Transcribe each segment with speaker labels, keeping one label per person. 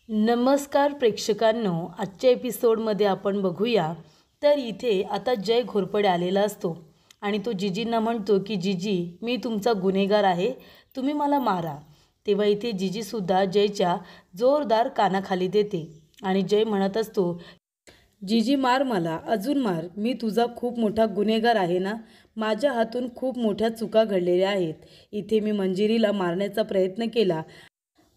Speaker 1: नमस्कार प्रेक्षकांनो, आजच्या एपिसोडमध्ये आपण बघूया. तर इथे आता जय घोरपडे आलेला असतो आणि तो जिजींना म्हणतो की जिजी, मी तुमचा गुन्हेगार आहे, तुम्ही मला मारा. तेव्हा इथे जिजीसुद्धा जयच्या जोरदार कानाखाली देते आणि जय म्हणत असतो, जिजी मार मला, अजून मार, मी तुझा खूप मोठा गुन्हेगार आहे ना. माझ्या हातून खूप मोठ्या चुका घडलेल्या आहेत. इथे मी मंजिरीला मारण्याचा प्रयत्न केला.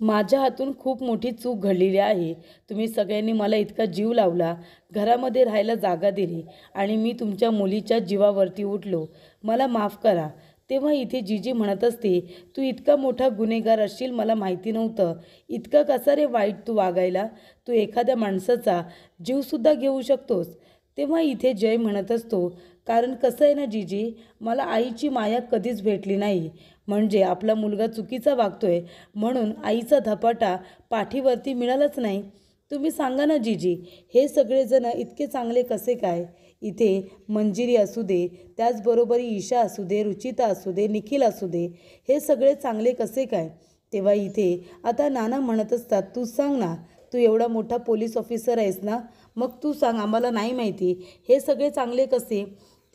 Speaker 1: माझ्या हातून खूप मोठी चूक घडलेली आहे. तुम्ही सगळ्यांनी मला इतका जीव लावला, घरामध्ये राहायला जागा दिली आणि मी तुमच्या मुलीच्या जीवावरती उठलो. मला माफ करा. तेव्हा इथे जिजी म्हणत असते, तू इतका मोठा गुन्हेगार असशील मला माहिती नव्हतं. इतका कसा रे वाईट तू वागायला? तू एखाद्या माणसाचा जीवसुद्धा घेऊ शकतोस. तेव्हा इथे जय म्हणत असतो, कारण कसं आहे ना जिजी, मला आईची माया कधीच भेटली नाही. म्हणजे आपला मुलगा चुकीचा वागतोय म्हणून आईचा धपाटा पाठीवरती मिळालाच नाही. तुम्ही सांगा ना जिजी, हे सगळेजण इतके चांगले कसे काय? इथे मंजिरी असू दे, त्याचबरोबर ईशा असू दे, रुचिता असू दे, निखिल असू दे, हे सगळे चांगले कसे काय? तेव्हा इथे आता नाना म्हणत असतात, तू सांग ना, तू एवढा मोठा पोलीस ऑफिसर आहेस ना, मग तू सांग, आम्हाला नाही माहिती हे सगळे चांगले कसे?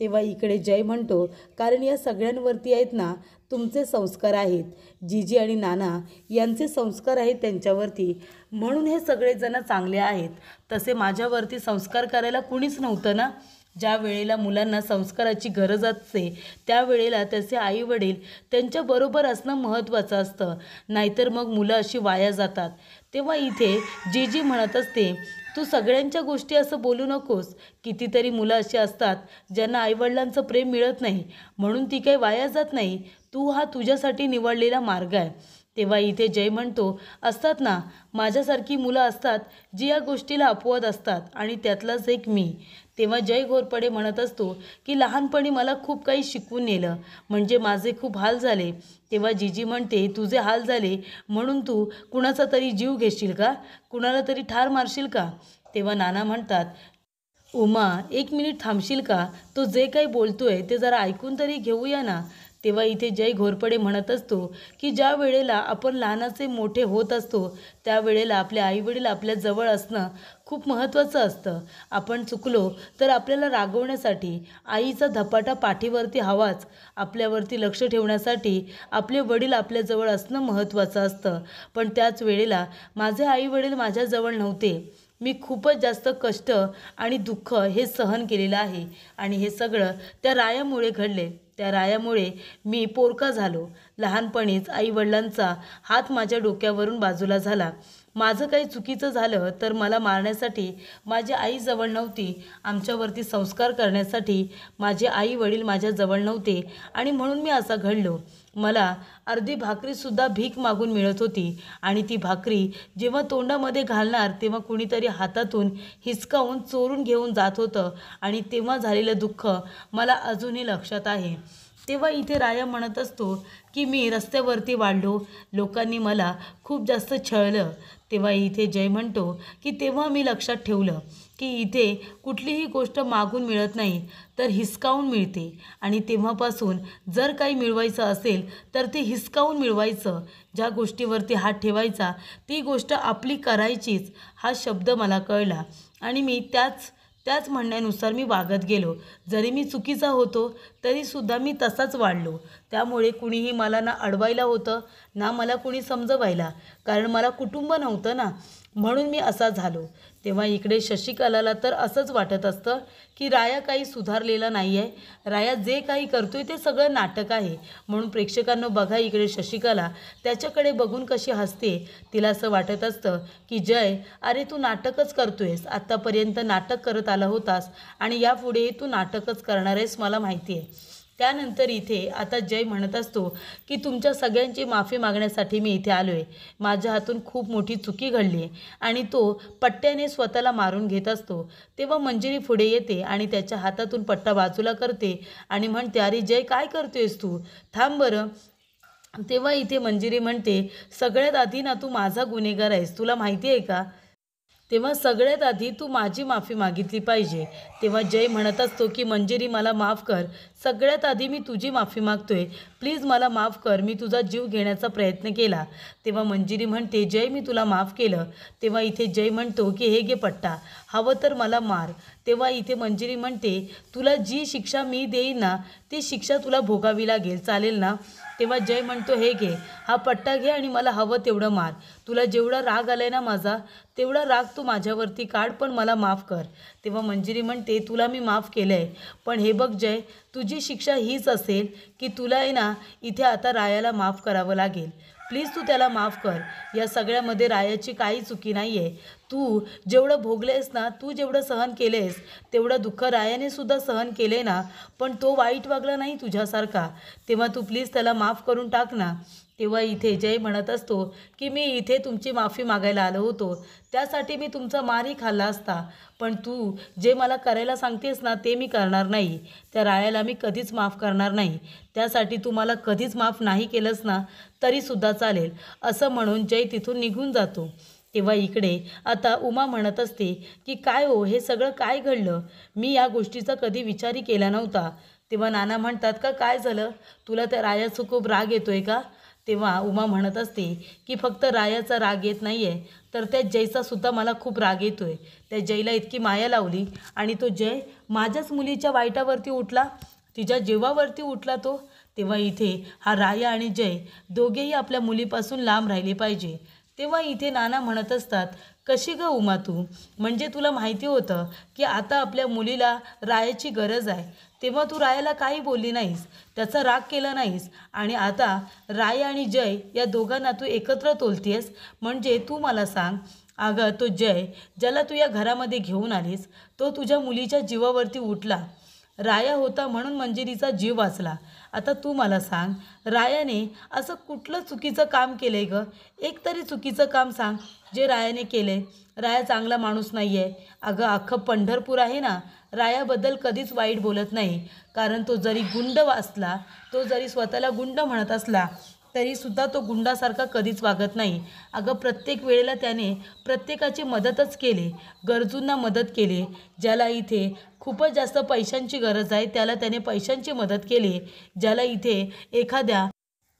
Speaker 1: तेव्हा इकडे जय म्हणतो, कारण या सगळ्यांवरती आहेत ना तुमचे संस्कार आहेत. जिजी आणि नाना यांचे संस्कार आहेत त्यांच्यावरती, म्हणून हे सगळेजण चांगले आहेत. तसे माझ्यावरती संस्कार करायला कुणीच नव्हतं ना. ज्या वेळेला मुलांना संस्काराची गरज असते त्यावेळेला त्याचे आईवडील त्यांच्याबरोबर असणं महत्त्वाचं असतं, नाहीतर मग मुलं अशी वाया जातात. तेव्हा इथे जिजी म्हणत असते, तू सगळ्यांच्या गोष्टी असं बोलू नकोस. कितीतरी मुलं अशी असतात ज्यांना आईवडिलांचं प्रेम मिळत नाही, म्हणून ती काही वाया जात नाही. तू हा तुझ्यासाठी निवडलेला मार्ग आहे. तेव्हा इथे जय म्हणतो, असतात ना, माझ्यासारखी मुलं असतात जी या गोष्टीला अपवाद असतात आणि त्यातलाच एक मी. तेव्हा जय घोरपडे म्हणत असतो की लहानपणी मला खूप काही शिकवून नेलं, म्हणजे माझे खूप हाल झाले. तेव्हा जिजी म्हणते, तुझे हाल झाले म्हणून तू कुणाचा तरी जीव घेशील का? कुणाला तरी ठार मारशील का? तेव्हा नाना म्हणतात, उमा, एक मिनिट थांबशील का? तो जे काही बोलतोय ते जरा ऐकून तरी घेऊया ना. तेव्हा इथे जय घोरपडे म्हणत असतो की ज्या वेळेला आपण लहानाचे मोठे होत असतो त्यावेळेला आपले आईवडील आपल्या जवळ असणं खूप महत्त्वाचं असतं. आपण चुकलो तर आपल्याला रागवण्यासाठी आईचा धपाटा पाठीवरती हवाच. आपल्यावरती लक्ष ठेवण्यासाठी आपले वडील आपल्याजवळ असणं महत्त्वाचं असतं. पण त्याच वेळेला माझे आईवडील माझ्याजवळ नव्हते. मी खूपच जास्त कष्ट आणि दुःख हे सहन केलेलं आहे आणि हे सगळं त्या रायामुळे घडले. त्या रायामुळे मी पोरका झालो. लहानपणीच आईवडिलांचा हात माझ्या डोक्यावरून बाजूला झाला. माझं काही चुकीचं झालं तर मला मारण्यासाठी माझी आई जवळ नव्हती. आमच्यावरती संस्कार करण्यासाठी माझे आई वडील माझ्याजवळ नव्हते आणि म्हणून मी असा घडलो. मला अर्धी भाकरीसुद्धा भीक मागून मिळत होती आणि ती भाकरी जेव्हा तोंडामध्ये घालणार तेव्हा कुणीतरी हातातून हिसकावून चोरून घेऊन जात होतं आणि तेव्हा झालेलं दुःख मला अजूनही लक्षात आहे. तेव्हा इथे राया म्हणत असतो की मी रस्त्यावरती वाढलो, लोकांनी मला खूप जास्त छळलं. तेव्हा इथे जय म्हणतो की तेव्हा मी लक्षात ठेवलं की इथे कुठलीही गोष्ट मागून मिळत नाही तर हिसकावून मिळते आणि तेव्हापासून जर काही मिळवायचं असेल तर ते हिसकावून मिळवायचं. ज्या गोष्टीवरती हात ठेवायचा ती गोष्ट आपली करायचीच, हा शब्द मला कळला आणि मी त्याच म्हणण्यानुसार मी वागत गेलो. जरी मी चुकीचा होतो तरीसुद्धा मी तसाच वाढलो. त्यामुळे कुणीही मला ना अडवायला होतं ना मला कुणी समजवायला, कारण मला कुटुंब नव्हतं ना, म्हणून मी असा झालो. तेव्हा इकडे शशिकलाला तर असंच वाटत असतं की राया काही सुधारलेला नाही आहे. राया जे काही करतोय ते सगळं नाटक आहे. म्हणून प्रेक्षकांनो बघा, इकडे शशिकला त्याच्याकडे बघून कशी हसते. तिला असं वाटत असतं की जय, अरे तू नाटकच करतोयस, आत्तापर्यंत नाटक करत आला होतास आणि यापुढे तू नाटकच करणार आहेस, मला माहिती आहे. त्यानंतर इथे आता जय म्हणत असतो की तुमच्या सगळ्यांची माफी मागण्यासाठी मी इथे आलो आहे. माझ्या हातून खूप मोठी चुकी घडली आहे आणि तो पट्ट्याने स्वतःला मारून घेत असतो. तेव्हा मंजिरी पुढे येते आणि त्याच्या हातातून पट्टा बाजूला करते आणि म्हणते, अरे जय, काय करतोयस तू? थांब बरं. तेव्हा इथे मंजिरी म्हणते, सगळ्यात आधी ना तू माझा गुन्हेगार आहेस, तुला माहिती आहे का? तेव्हा सगळ्यात आधी तू माझी माफी मागितली पाहिजे. तेव्हा जय म्हणत असतो की मंजिरी, मला माफ कर, सगळ्यात आधी मी तुझी माफी मागतोय. प्लीज मला माफ कर, मी तुझा जीव घेण्याचा प्रयत्न केला. तेव्हा मंजिरी म्हणते, जय मी तुला माफ केलं. तेव्हा इथे जय म्हणतो की हे घे पट्टा, हवं तर मला मार. तेव्हा इथे मंजिरी म्हणते, तुला जी शिक्षा मी देईन ना ती शिक्षा तुला भोगावी लागेल, चालेल ना? तेव्हा जय म्हणतो, हे घे, हा पट्टा घे आणि मला हवं तेवढं मार. तुला जेवढा राग आलाय ना माझा, तेवढा राग तू माझ्यावरती काढ, पण मला माफ कर. तेव्हा मंजिरी म्हणते, तुला मी माफ केलं आहे, पण हे बघ जय, तुझी शिक्षा हीच असेल की तुला आहे ना इथे आता रायाला माफ करावं लागेल. प्लीज तू त्याला माफ कर. या सगळ्यामध्ये रायाची काही चुकी नाही आहे. तू जेवढं भोगलेस ना, तू जेवढं सहन केलेस तेवढं दुःख रायाने सुद्धा सहन केले ना, पण तो वाईट वागला नाही तुझ्यासारखा. तेव्हा तू प्लीज त्याला माफ करून टाक ना. तेव्हा इथे जय म्हणत असतो की मी इथे तुमची माफी मागायला आलो होतो, त्यासाठी मी तुमचा मारही खाल्ला असता, पण तू जे मला करायला सांगतेस ना ते मी करणार नाही. त्या रायाला मी कधीच माफ करणार नाही. त्यासाठी तू मला कधीच माफ नाही केलंस ना तरीसुद्धा चालेल, असं म्हणून जय तिथून निघून जातो. तेव्हा इकडे आता उमा म्हणत असते की काय हो, हे सगळं काय घडलं? मी या गोष्टीचा कधी विचारही केला नव्हता. तेव्हा नाना म्हणतात का काय झालं, तुला त्या रायाचा खूप राग येतोय का? तेव्हा उमा म्हणत असते की फक्त रायाचा राग येत नाही आहे, तर त्या जयचा सुद्धा मला खूप राग येतो आहे. त्या जयला इतकी माया लावली आणि तो जय माझ्याच मुलीच्या वाईटावरती उठला, तिच्या जीवावरती उठला तो. तेव्हा इथे हा राया आणि जय दोघेही आपल्या मुलीपासून लांब राहिले पाहिजे. तेव्हा इथे नाना म्हणत असतात, कशी ग उमा तू, म्हणजे तुला माहिती होतं की आता आपल्या मुलीला रायाची गरज आहे, तेव्हा तू रायाला काही बोलली नाहीस, त्याचा राग केला नाहीस, आणि आता राय आणि जय या दोघांना तू एकत्र तोलतेस. म्हणजे तू मला सांग, अगं तो जय ज्याला तू या घरामध्ये घेऊन आलीस तो तुझ्या मुलीच्या जीवावरती उठला, राया होता म्हणून मंजिरीचा जीव वाचला. आता तू मला सांग, रायाने असं कुठलं चुकीचं काम केलं आहे गं? एक तरी चुकीचं काम सांग जे रायाने केलं आहे. राया चांगला माणूस नाही आहे. अगं अख्खं पंढरपूर आहे ना रायाबद्दल कधीच वाईट बोलत नाही, कारण तो जरी गुंड असला, तो जरी स्वतःला गुंड म्हणत असला तरीसुद्धा तो गुंडासारखा कधीच वागत नाही. अगं प्रत्येक वेळेला त्याने प्रत्येकाची मदतच केली, गरजूंना मदत केली. ज्याला इथे खूपच जास्त पैशांची गरज आहे त्याला त्याने पैशांची मदत केली. ज्याला इथे एखाद्या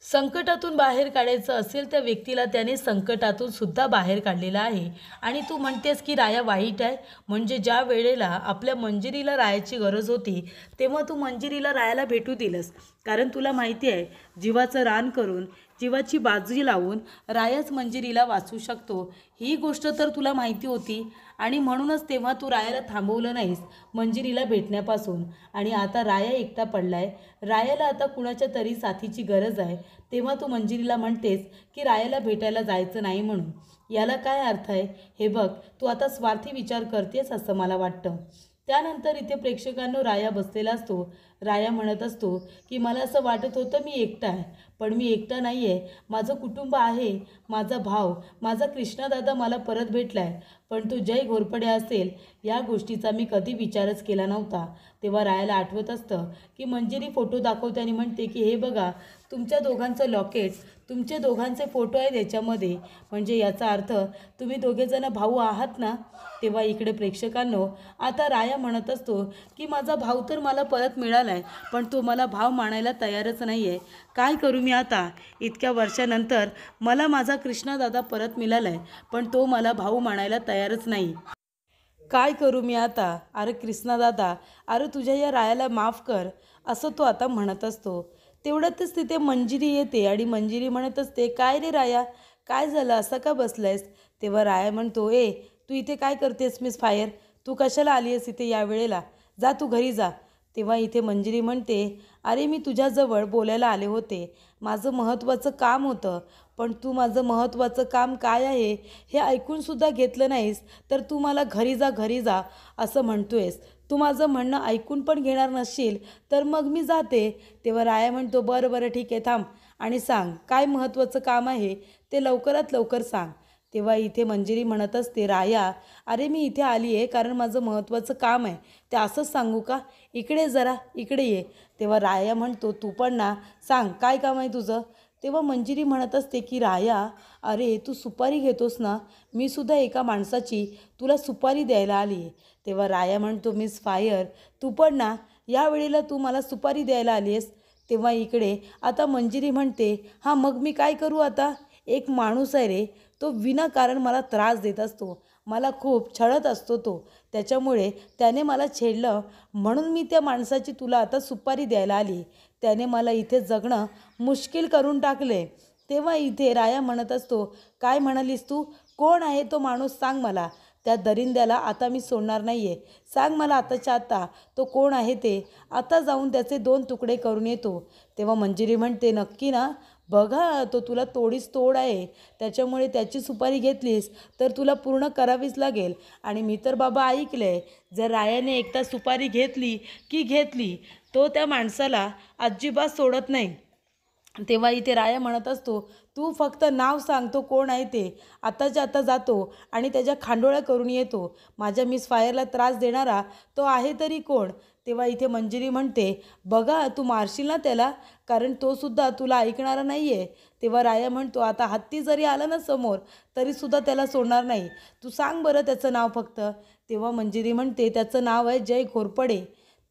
Speaker 1: संकटातून बाहेर काढायचं असेल त्या व्यक्तीला त्याने संकटातून सुद्धा बाहेर काढलेलं आहे. आणि तू म्हणतेस की राया वाईट आहे, म्हणजे ज्या वेळेला आपल्या मंजिरीला रायाची गरज होती तेव्हा तू मंजिरीला रायाला भेटू दिलंस, कारण तुला माहिती आहे जीवाचं रान करून जीवाची बाजू लावून रायाच मंजिरीला वाचू शकतो, ही गोष्ट तर तुला माहिती होती. आणि म्हणूनच तेव्हा तू रायाला थांबवलं नाहीस मंजिरीला भेटण्यापासून. आणि आता राया एकटा पडलाय, रायाला आता कुणाच्या तरी साथीची गरज आहे, तेव्हा तू मंजिरीला म्हणतेस की रायाला भेटायला जायचं नाही म्हणून. याला काय अर्थ आहे? हे बघ, तू आता स्वार्थी विचार करतेस असं मला वाटतं. त्यानंतर इथे प्रेक्षकांनो राया बसलेला असतो. राया म्हणत असतो की मला असं वाटत होतं मी एकटा आहे, पण मी एकटा नाही आहे, माझं कुटुंब आहे, माझा भाव, माझा कृष्णादादा मला परत भेटला आहे, पण तो जय घोरपडे असेल या गोष्टीचा मी कधी विचारच केला नव्हता. तेव्हा रायाला आठवत असतं की मंजिरी फोटो दाखवते आणि म्हणते की हे बघा तुमच्या दोघांचं लॉकेट, तुमचे दोघांचे फोटो आहेत याच्यामध्ये, म्हणजे याचा अर्थ तुम्ही दोघेजण भाऊ आहात ना. तेव्हा इकडे प्रेक्षकांनो आता राया म्हणत असतो की माझा भाऊ तर मला परत मिळाला आहे, पण तो मला भाव मानायला तयारच नाही आहे. काय करू मी आता? इतक्या वर्षानंतर मला माझा कृष्णादादा परत मिळाला आहे, पण तो मला भाऊ मानायला तयारच नाही. काय करू मी आता? अरे कृष्णादादा, अरे तुझ्या या रायाला माफ कर, असं तो आता म्हणत असतो. तेवढ्यातच तिथे मंजिरी येते आणि मंजिरी म्हणत असते, काय रे राया, काय झालं, असं का बसलायस? तेव्हा राया म्हणतो, तू इथे काय करतेस मिस फायर, तू कशाला आली आहेस इथे या वेळेला, जा तू घरी जा. तेव्हा इथे मंजिरी म्हणते, अरे मी तुझ्याजवळ बोलायला आले होते, माझं महत्त्वाचं काम होतं, पण तू माझं महत्त्वाचं काम काय आहे हे ऐकूनसुद्धा घेतलं नाहीस, तर तू मला घरी जा घरी जा असं म्हणतोयस. तू माझं म्हणणं ऐकून पण घेणार नसशील तर मग मी जाते. तेव्हा राया म्हणतो, बरं बरं ठीक आहे, थांब आणि सांग काय महत्त्वाचं काम आहे ते लवकरात लवकर सांग. तेव्हा इथे मंजिरी म्हणत असते, राया अरे मी इथे आली आहे कारण माझं महत्त्वाचं काम आहे, ते असंच सांगू का? इकडे जरा इकडे ये. तेव्हा राया म्हणतो, तू पण ना, सांग काय काम आहे तुझं? तेव्हा मंजिरी म्हणत असते की राया अरे तू सुपारी घेतोस ना, मी सुद्धा एका माणसाची तुला सुपारी द्यायला आली आहे. तेव्हा राया म्हणतो, मिस फायर तू पण ना, या वेळेला तू मला सुपारी द्यायला आली आहेस, तेव्हा इकडे आता मंजिरी म्हणते, हां मग मी काय करू आता? एक माणूस आहे रे, तो विनाकारण मला त्रास देत असतो, मला खूप छळत असतो तो, त्याच्यामुळे त्याने मला छेडलं म्हणून मी त्या माणसाची तुला आता सुपारी द्यायला आली. त्याने मला इथे जगणं मुश्किल करून टाकले. तेव्हा इथे राया म्हणत असतो, काय म्हणालीस तू? कोण आहे तो माणूस सांग मला. त्या दरिंद्याला आता मी सोडणार नाही आहे. सांग मला आताच्या आता तो कोण आहे ते. आता जाऊन त्याचे 2 तुकडे करून येतो. तेव्हा मंजिरी म्हणते, नक्की ना? बघा तो तुला तोडीस तोड आहे, त्याच्यामुळे त्याची सुपारी घेतलीस तर तुला पूर्ण करावीच लागेल. आणि मी तर बाबा ऐकलं आहे, जर रायाने एकदा सुपारी घेतली की घेतली, तो त्या माणसाला अजिबात सोडत नाही. तेव्हा इथे राया म्हणत असतो, तू फक्त नाव सांग तो कोण आहे ते. आताच्या आता जातो आणि त्याच्या खांडोळ्या करून येतो. माझ्या मिस फायरला त्रास देणारा तो आहे तरी कोण? तेव्हा इथे मंजिरी म्हणते, बघा तू मारशील ना त्याला, कारण तो सुद्धा तुला ऐकणारा नाही आहे. तेव्हा राया म्हणतो, आता हत्ती जरी आला ना समोर तरीसुद्धा त्याला सोडणार नाही. तू सांग बरं त्याचं नाव फक्त. तेव्हा मंजिरी म्हणते, त्याचं नाव आहे जय घोरपडे.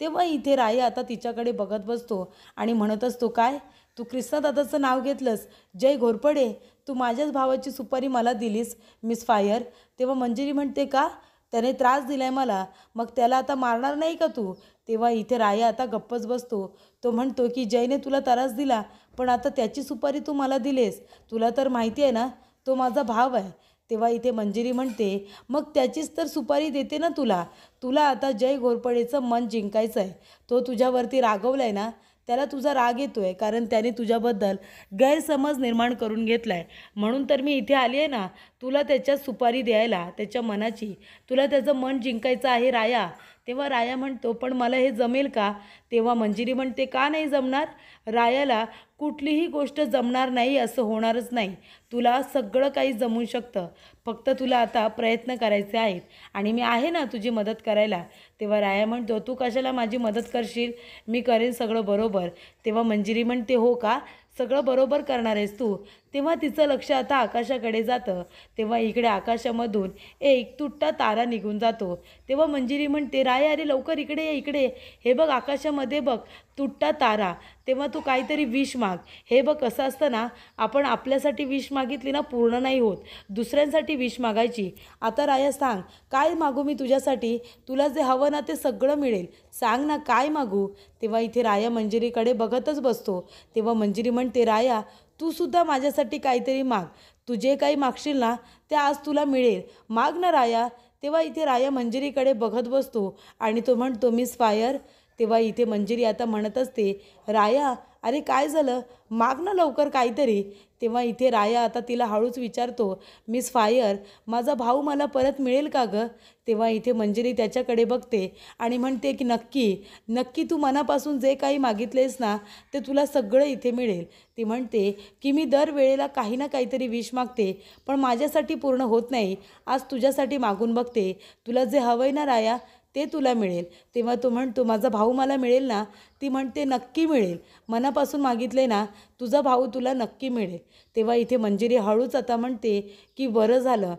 Speaker 1: तेव्हा इथे राया आता तिच्याकडे बघत बसतो आणि म्हणत असतो, काय तू कृष्णदादाचं नाव घेतलंस? जय घोरपडे, तू माझ्याच भावाची सुपारी मला दिलीस मिस फायर. तेव्हा मंजिरी म्हणते, का? त्याने त्रास दिलाय मला, मग त्याला आता मारणार नाही का तू? तेव्हा इथे राया आता गप्पच बसतो. तो म्हणतो की जयने तुला त्रास दिला, पण आता त्याची सुपारी तू मला दिलेस. तुला तर माहिती आहे ना तो माझा भाव आहे. तेव्हा इथे मंजिरी म्हणते, मग त्याचीच तर सुपारी देते ना तुला. तुला आता जय घोरपडेचं मन जिंकायचं आहे. तो तुझ्यावरती रागवला आहे ना, त्याला तुझा राग येतो आहे, कारण त्याने तुझ्याबद्दल गैरसमज निर्माण करून घेतला आहे. म्हणून तर मी इथे आली आहे ना, तुला त्याच्यात सुपारी द्यायला, त्याच्या मनाची. तुला त्याचं मन जिंकायचं आहे राया. तेव्हा राया म्हणतो, पण मला हे जमेल का? तेव्हा मंजिरी म्हणते, का नाही जमणार? रायाला कुठलीही गोष्ट जमणार नाही असं होणारच नाही. तुला सगळं काही जमू शकतं, फक्त तुला आता प्रयत्न करायचे आहेत आणि मी आहे ना तुझी मदत करायला. तेव्हा राया म्हणतो, तू कशाला माझी मदत करशील? मी करेन सगळं बरोबर. तेव्हा मंजिरी म्हणते, हो का? सगळं बरोबर करणार आहेस तू? तेव्हा तिचं लक्ष आता आकाशाकडे जातं. तेव्हा इकडे आकाशामधून एक तुटता तारा निघून जातो. तेव्हा मंजिरी म्हणते, राया अरे लवकर इकडे ये, इकडे. हे बघ आकाशामध्ये बघ तुटता तारा. तेव्हा तू काहीतरी विश माग. हे बघ कसं असतं ना, आपण आपल्यासाठी विश मागितली ना पूर्ण नाही होत, दुसऱ्यांसाठी विश मागायची. आता राया सांग, काय मागू मी तुझ्यासाठी? तुला जे हवं ना ते सगळं मिळेल. सांग ना काय मागू? तेव्हा इथे राया मंजिरीकडे बघतच बसतो. तेव्हा मंजिरी म्हणते, राया तू सुद्धा माझ्यासाठी काहीतरी माग. तू जे काही मागशील ना ते आज तुला मिळेल. माग ना राया. तेव्हा इथे राया मंजिरीकडे बघत बसतो आणि तो म्हणतो, मिस फायर. तेव्हा इथे मंजिरी आता म्हणत असते, राया अरे काय झालं? माग ना लवकर काहीतरी. तेव्हा इथे राया आता तिला हळूच विचारतो, मिस फायर माझा भाऊ मला परत मिळेल का गं? तेव्हा इथे मंजिरी त्याच्याकडे बघते आणि म्हणते की नक्की नक्की तू मनापासून जे काही मागितलेस ना ते तुला सगळं इथे मिळेल. ती म्हणते की मी दरवेळेला काही ना काहीतरी विश मागते, पण माझ्यासाठी पूर्ण होत नाही. आज तुझ्यासाठी मागून बघते. तुला जे हवं आहे ना राया ते तुला मिळेल. तेव्हा तो म्हणतो, माझा भाऊ मला मिळेल ना? ती म्हणते, नक्की मिळेल. मनापासून मागितले ना तुझा भाऊ तुला नक्की मिळेल. तेव्हा इथे मंजिरी हळूच आता म्हणते की बरं झालं,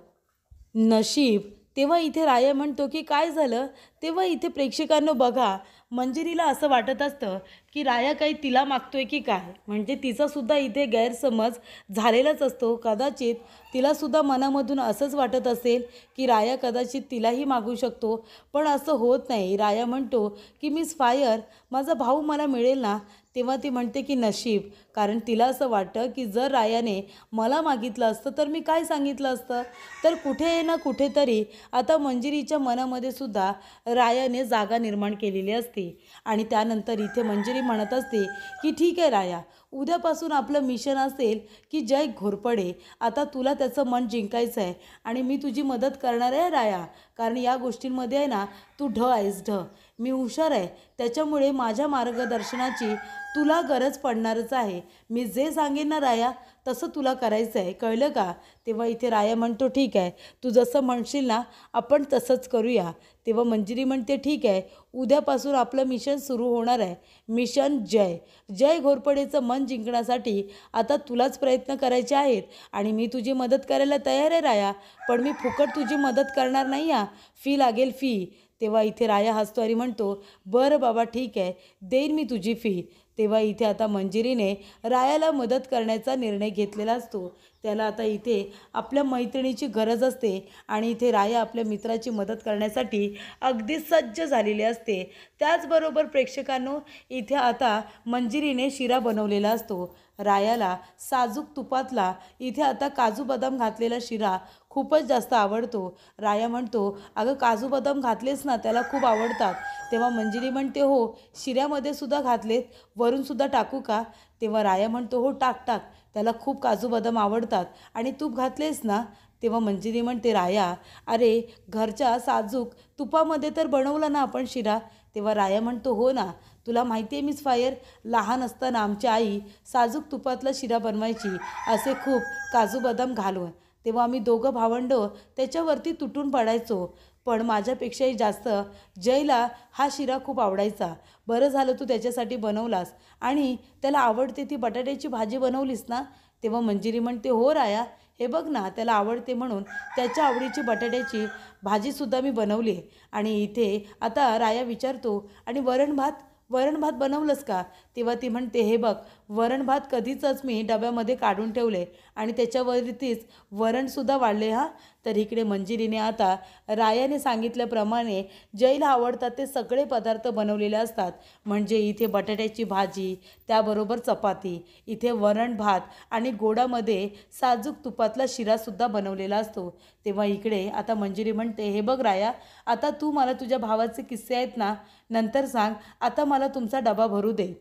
Speaker 1: नशीब. तेव्हा इथे राया म्हणतो की काय झालं? तेव्हा इथे प्रेक्षकांनो बघा, मंजिरीला असं वाटत असतं की राया काही तिला मागतोय की काय, म्हणजे तिचासुद्धा इथे गैरसमज झालेलाच असतो. कदाचित तिलासुद्धा मनामधून असंच वाटत असेल की राया कदाचित तिलाही मागू शकतो, पण असं होत नाही. राया म्हणतो की मिस फायर माझा भाऊ मला मिळेल ना? तेव्हा ती म्हणते की नशीब, कारण तिला असं वाटतं की जर रायाने मला मागितलं असतं तर मी काय सांगितलं असतं. तर कुठे ना कुठेतरी आता मंजिरीच्या मनामध्ये सुद्धा रायाने जागा निर्माण केलेली असते. आणि त्यानंतर इथे मंजिरी म्हणत असते की ठीक आहे राया, उद्यापासून आपलं मिशन असेल की जय घोरपडे. आता तुला त्याचं मन जिंकायचं आहे आणि मी तुझी मदत करणार आहे राया, कारण या गोष्टींमध्ये आहे ना तू ढ आहेस ढ. मी हुशार आहे, त्याच्यामुळे माझ्या मार्गदर्शनाची तुला गरज पडणारच आहे. मी जे सांगेन ना राया तसं तुला करायचं आहे, कळलं का? तेव्हा इथे राया म्हणतो, ठीक आहे, तू जसं म्हणशील ना आपण तसंच करूया. तेव्हा मंजिरी म्हणते, ठीक आहे, उद्यापासून आपलं मिशन सुरू होणार आहे. मिशन जय. जय घोरपडेचं मन जिंकण्यासाठी आता तुलाच प्रयत्न करायचे आहेत आणि मी तुझी मदत करायला तयार आहे राया, पण मी फुकट तुझी मदत करणार नाही. फी लागेल फी. तेव्हा इथे राया हसतो आणि म्हणतो, बरं बाबा ठीक आहे, देईन मी तुझी फी. तेव्हा इथे आता मंजिरीने रायाला मदत करण्याचा निर्णय घेतलेला असतो. त्याला आता इथे आपल्या मैत्रिणीची गरज असते आणि इथे राया आपल्या मित्राची मदत करण्यासाठी अगदी सज्ज झालेली असते. त्याचबरोबर प्रेक्षकांनो, इथे आता मंजिरीने शिरा बनवलेला असतो. रायाला साजूक तुपातला इथे आता काजू बदाम घातलेला शिरा खूपच जास्त आवडतो. राया म्हणतो, अगं काजू बदाम घातलेस ना, त्याला खूप आवडतात. तेव्हा मंजिरी म्हणते, हो शिऱ्यामध्ये सुद्धा घातलेत, वरूनसुद्धा टाकू का? तेव्हा राया म्हणतो, हो टाक टाक, त्याला खूप काजू बदाम आवडतात आणि तूप घातलेस ना. तेव्हा मंजिरी म्हणते, राया अरे घरच्या साजूक तुपामध्ये तर बनवला ना आपण शिरा. तेव्हा राया म्हणतो, हो ना, तुला माहिती आहे मिस फायर, लहान असताना आमची आई साजूक तुपातला शिरा बनवायची, असे खूप काजू बदाम घालून. तेव्हा आम्ही दोघं भावंडं त्याच्यावरती तुटून पडायचो. पण माझ्यापेक्षाही जास्त जयला हा शिरा खूप आवडायचा. बरं झालं तू त्याच्यासाठी बनवलास आणि त्याला आवडते ती बटाट्याची भाजी बनवलीस ना. तेव्हा मंजिरी म्हणते, हो राया, हे बघ ना, त्याला आवडते म्हणून त्याच्या आवडीची बटाट्याची भाजीसुद्धा मी बनवली. आणि इथे आता राया विचारतो, आणि वरण भात बनवलंस का? तेव्हा ती म्हणते, हे बघ, वरण भात कधीचंच मी डब्यामध्ये काढून ठेवले आणि त्याच्यावरतीच वरणसुद्धा वाढले हां. तर इकडे मंजिरीने आता रायाने सांगितल्याप्रमाणे जयला आवडतात ते सगळे पदार्थ बनवलेले असतात. म्हणजे इथे बटाट्याची भाजी, त्याबरोबर चपाती, इथे वरण भात आणि गोडामध्ये साजूक तुपातला शिरासुद्धा बनवलेला असतो. तेव्हा इकडे आता मंजिरी म्हणते, हे बघ राया, आता तू मला तुझ्या भावाचे किस्से आहेत ना नंतर सांग, आता मला तुमचा डबा भरू दे.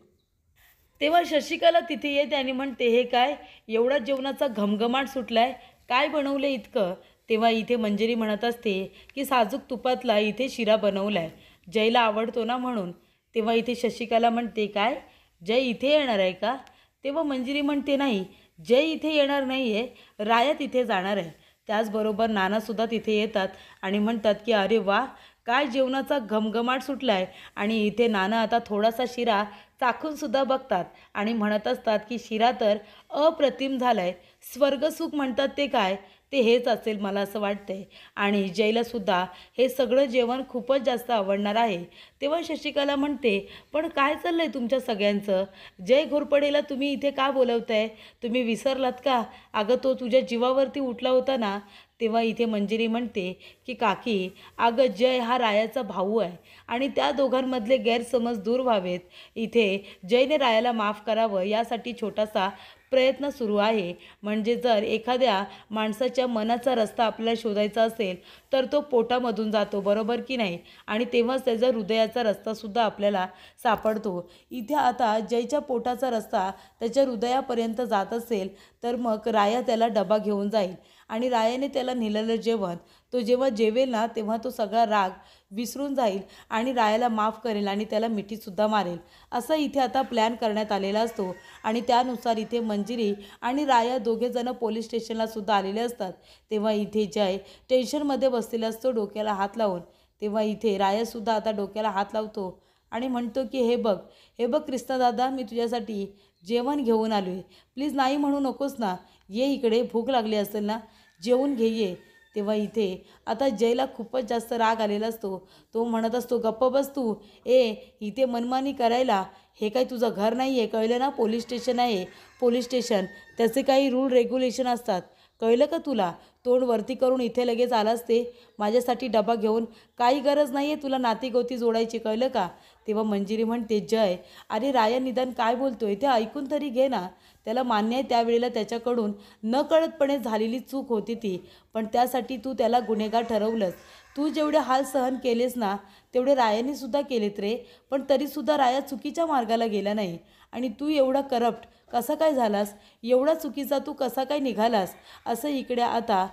Speaker 1: तेव्हा शशिकला तिथे येते आणि म्हणते, हे काय, एवढा जेवणाचा घमघमाट सुटलाय, काय बनवलं इतकं? तेव्हा इथे मंजिरी म्हणत असते की साजूक तुपातला इथे शिरा बनवलाय, जयला आवडतो ना म्हणून. तेव्हा इथे शशिकला म्हणते, काय जय इथे येणार आहे का? तेव्हा मंजिरी म्हणते, नाही, जय इथे येणार नाही आहे, राया तिथे जाणार आहे. त्याचबरोबर नानासुद्धा तिथे येतात आणि म्हणतात की अरे वा, काय जेवणाचा घमघमाट सुटला आहे. आणि इथे नाना आता थोडासा शिरा चाखूनसुद्धा बघतात आणि म्हणत असतात की शिरा तर अप्रतिम झाला आहे, स्वर्गसुख म्हणतात ते काय, ते हेच असेल मला असं वाटतंय. आणि जयलासुद्धा हे सगळं जेवण खूपच जास्त आवडणार आहे. तेव्हा शशिकला म्हणते, पण काय चाललं आहे तुमच्या सगळ्यांचं? जय घोरपडेला तुम्ही इथे का बोलवताय? तुम्ही विसरलात का? अगं तो तुझ्या जीवावरती उठला होता ना. तेव्हा इथे मंजिरी म्हणते की काकी, अगं जय हा रायाचा भाऊ आहे आणि त्या दोघांमधले गैरसमज दूर व्हावेत, इथे जयने रायाला माफ करावं यासाठी छोटासा प्रयत्न सुरू आहे. म्हणजे जर एखाद्या माणसाच्या मनाचा रस्ता आपल्याला शोधायचा असेल तर तो पोटामधून जातो, बरोबर की नाही? आणि तेव्हाच त्याचा हृदयाचा रस्तासुद्धा आपल्याला सापडतो. इथे आता जयच्या पोटाचा रस्ता त्याच्या हृदयापर्यंत जात असेल तर मग राया त्याला डबा घेऊन जाईल आणि रायाने त्याला नेलेलं जेवण तो जेव्हा जेवेल ना तेव्हा तो सगळा राग विसरून जाईल आणि रायाला माफ करेल आणि त्याला मिठीसुद्धा मारेल, असं इथे आता प्लॅन करण्यात आलेला असतो. आणि त्यानुसार इथे मंजिरी आणि राया दोघेजणं पोलीस स्टेशनला सुद्धा आलेले असतात. तेव्हा इथे जय टेन्शनमध्ये बसलेला असतो डोक्याला हात लावून. तेव्हा इथे रायासुद्धा आता डोक्याला हात लावतो आणि म्हणतो की हे बघ कृष्णदादा, मी तुझ्यासाठी जेवण घेऊन आलो आहे, प्लीज नाही म्हणू नकोस ना, ये इकडे, भूक लागली असेल ना, जेवून घे ये. तेव्हा इथे आता जयला खूपच जास्त राग आलेला असतो. तो म्हणत असतो, गप्प बस तू, इथे मनमानी करायला, हे काही तुझं घर नाही आहे, कळलं ना? पोलीस स्टेशन आहे, पोलीस स्टेशन, त्याचे काही रूल रेग्युलेशन असतात, कळलं का तुला? तोंड वरती करून इथे लगेच आलास ते माझ्यासाठी डबा घेऊन, काही गरज नाही आहे तुला नातीगोती जोडायची, कळलं का? तेव्हा मंजिरी म्हणते, जय अरे राया निदान काय बोलतोय ते ऐकून तरी घे ना. त्याला मान्य आहे त्यावेळेला त्याच्याकडून नकळतपणे झालेली चूक होती ती, पण त्यासाठी तू त्याला गुन्हेगार ठरवलंस. तू जेवढे हाल सहन केलेस ना तेवढे रायाने सुद्धा केलेत रे, पण तरीसुद्धा राया चुकीच्या मार्गाला गेला नाही. आणि तू एवढा करप्ट कसा काय झालास, एवढा चुकीचा तू कसा काय निघालास, असं इकडे आता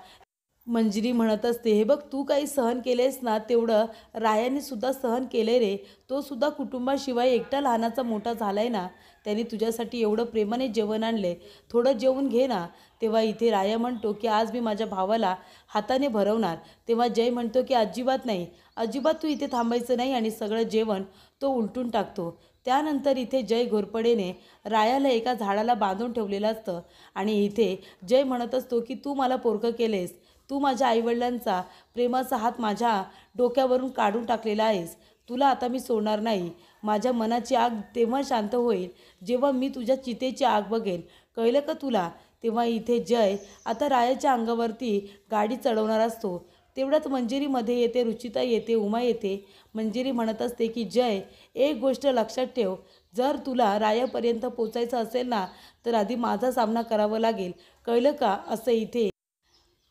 Speaker 1: मंजिरी म्हणत असते. हे बघ, तू काही सहन केलेस ना तेवढं रायाने सुद्धा सहन केले रे, तो सुद्धा कुटुंबाशिवाय एकटा लहानाचा मोठा झालाय ना, त्याने तुझ्यासाठी एवढं प्रेमाने जेवण आणले, थोडं जेवून घे ना. तेव्हा इथे राया म्हणतो की आज मी माझ्या भावाला हाताने भरवणार. तेव्हा जय म्हणतो की अजिबात नाही, अजिबात तू इथे थांबायचं नाही, आणि सगळं जेवण तो उलटून टाकतो. त्यानंतर इथे जय घोरपडेने रायाला एका झाडाला बांधून ठेवलेलं असतं आणि इथे जय म्हणत असतो की तू मला पोरकं केलेस, तू माझ्या आईवडिलांचा प्रेमाचा हात माझ्या डोक्यावरून काढून टाकलेला आहेस, तुला आता मी सोडणार नाही. माझ्या मनाची आग तेव्हा शांत होईल जेव्हा मी तुझ्या चितेची आग बघेन, कळलं का तुला? तेव्हा इथे जय आता रायाच्या अंगावरती गाडी चढवणार असतो. तेवढ्यात मंजिरीमध्ये येते, रुचिता येते, उमा येते. मंजिरी म्हणत असते की जय, एक गोष्ट लक्षात ठेव, जर तुला रायापर्यंत पोचायचं असेल ना, तर आधी माझा सामना करावा लागेल, कळलं का? असं इथे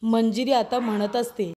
Speaker 1: मंजिरी आता म्हणत असते.